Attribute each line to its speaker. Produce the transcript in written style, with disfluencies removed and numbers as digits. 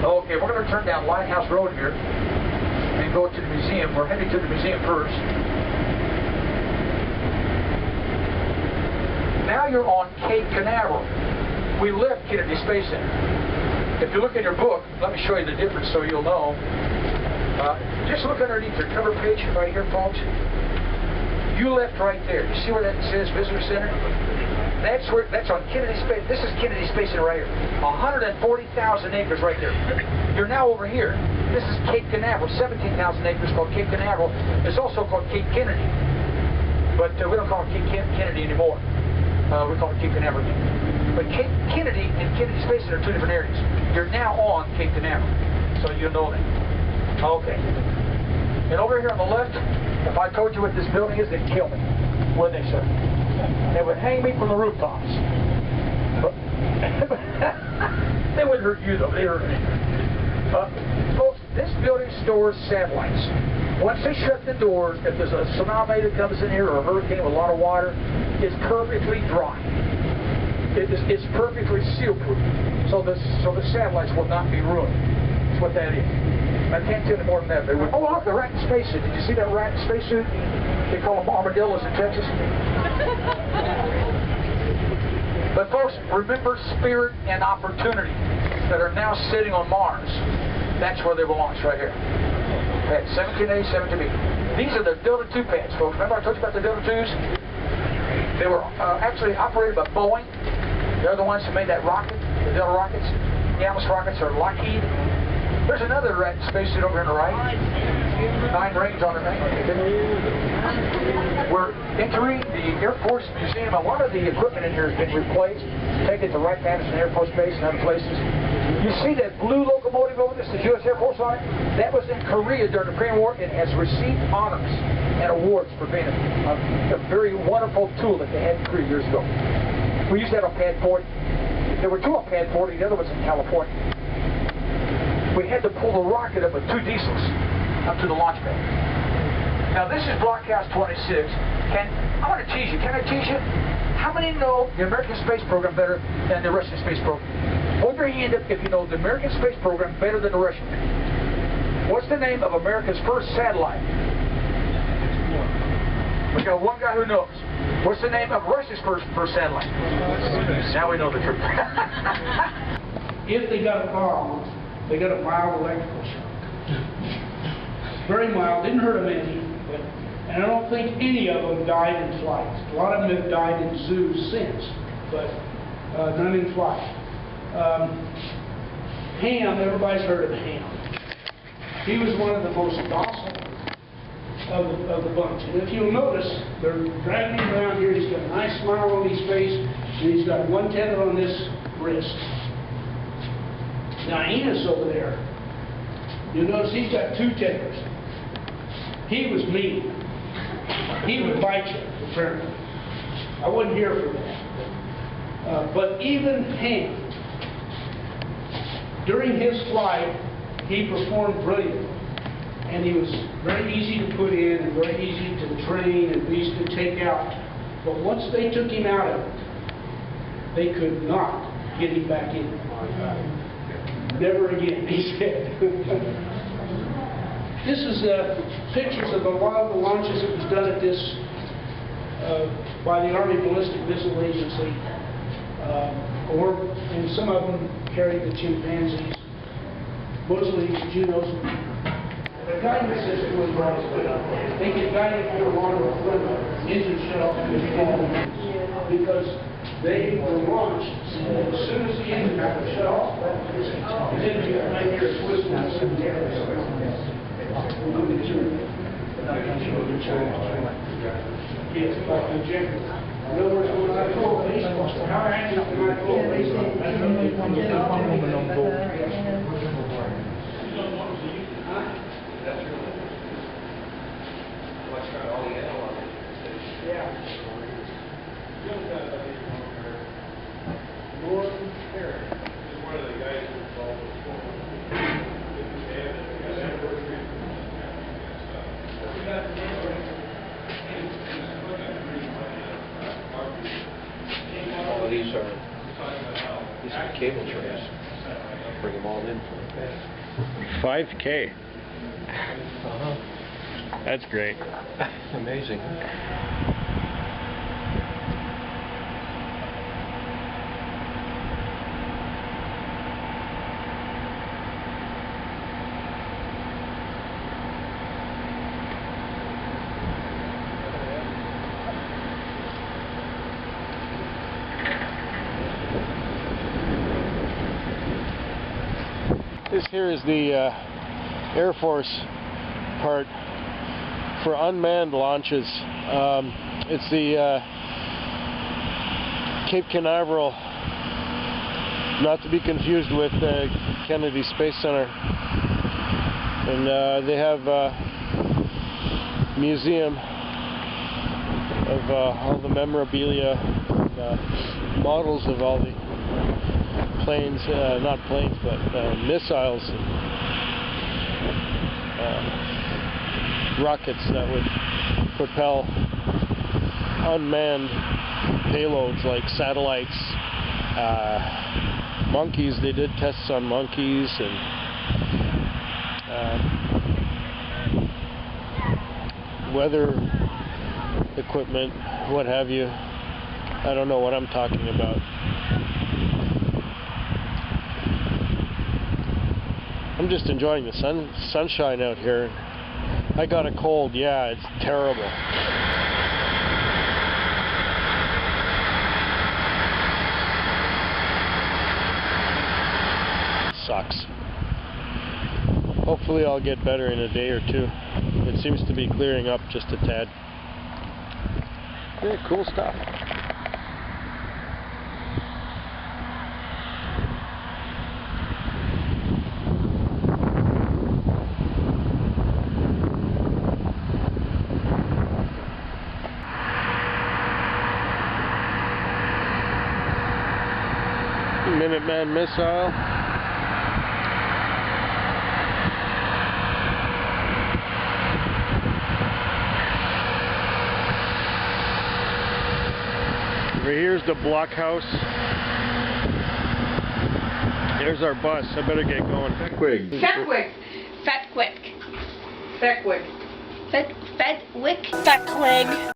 Speaker 1: Okay, we're going to turn down Lighthouse Road here and go to the museum. We're heading to the museum first. Now you're on Cape Canaveral. We left Kennedy Space Center. If you look in your book, let me show you the difference so you'll know. Just look underneath your cover page right here, folks. You left right there. You see where that says Visitor Center? That's on Kennedy Space. This is Kennedy Space Center right here. 140,000 acres right there. You're now over here. This is Cape Canaveral. 17,000 acres called Cape Canaveral. It's also called Cape Kennedy. But we don't call it Cape Kennedy anymore. We call it Cape Canaveral. But Cape Kennedy and Kennedy Space Center are two different areas. You're now on Cape Canaveral. So you'll know that. Okay. And over here on the left, if I told you what this building is, they'd kill me. Wouldn't they, sir? They would hang me from the rooftops. But they wouldn't hurt you, though. They hurt me. Folks, this building stores satellites. Once they shut the doors, if there's a tsunami that comes in here or a hurricane with a lot of water, it's perfectly dry. It's perfectly seal-proof. So the satellites will not be ruined. That's what that is. I can't tell you more than that. Oh, look, the rat in spacesuit. Did you see that rat in spacesuit? They call them armadillos in Texas. But folks, remember Spirit and Opportunity that are now sitting on Mars. That's where they will launch, right here. Pad 17A, 17B. These are the Delta II pads, folks. Remember I told you about the Delta IIs? They were actually operated by Boeing. They're the ones who made that rocket, the Delta rockets. The Atlas rockets are Lockheed. There's another rat spacesuit over here on the right. 9 rings on the thing. We're entering the Air Force Museum. A lot of the equipment in here has been replaced, taken to Wright-Patterson Air Force Base and other places. You see that blue locomotive over there, the U.S. Air Force on it? That was in Korea during the Korean War. It has received honors and awards for being a very wonderful tool that they had in Korea years ago. We used that on Pad 40. There were 2 on Pad 40, the other was in California. We had to pull the rocket up with 2 diesels up to the launch pad. Now this is Blockhouse 26. I want to tease you. Can I tease you? How many know the American space program better than the Russian space program? Hold your hand up if you know the American space program better than the Russian. What's the name of America's first satellite? We got one guy who knows. What's the name of Russia's first satellite? Now we know the truth.
Speaker 2: If they got a bomb, they got a mild electrical shock. Very mild, didn't hurt them any, and I don't think any of them died in flight. A lot of them have died in zoos since, but none in flight. Ham, everybody's heard of Ham. He was one of the most docile of the bunch. And if you'll notice, they're dragging him around here. He's got a nice smile on his face, and he's got one tether on this wrist. Now Enos over there, you'll notice he's got 2 tethers. He was mean. He would bite you, apparently. I wasn't here for that. But even Ham, during his flight, he performed brilliantly. And he was very easy to put in and very easy to train and easy to take out. But once they took him out of it, they could not get him back in. Never again, he said. This is pictures of a lot of the launches that was done at this by the Army Ballistic Missile Agency. And some of them carried the chimpanzees, mostly Junos. The guidance system was right. They could guide it for longer with engine shut off because they were launched. As soon as the engine was shut off, then you right here a Swiss knife. Yes, like the Jenkins. In other words, when I call a baseball, how accurate can I call a baseball?
Speaker 3: These are cable trays for engine.
Speaker 4: 5K.
Speaker 3: Uh-huh.
Speaker 4: That's great.
Speaker 3: Amazing.
Speaker 4: This here is the Air Force part for unmanned launches. It's the Cape Canaveral, not to be confused with Kennedy Space Center. And they have a museum of all the memorabilia and models of all the planes, not planes, but missiles and rockets that would propel unmanned payloads like satellites, monkeys. They did tests on monkeys and weather equipment, what have you. I don't know what I'm talking about. I'm just enjoying the sunshine out here. I got a cold, yeah, it's terrible. Sucks. Hopefully I'll get better in a day or two. It seems to be clearing up just a tad. Yeah, cool stuff. Minuteman missile. Over here's the blockhouse. There's our bus. I better get going. Fehquig.
Speaker 5: Fehquig. Fehquig. Fehquig. Fehquig.
Speaker 6: Fehquig.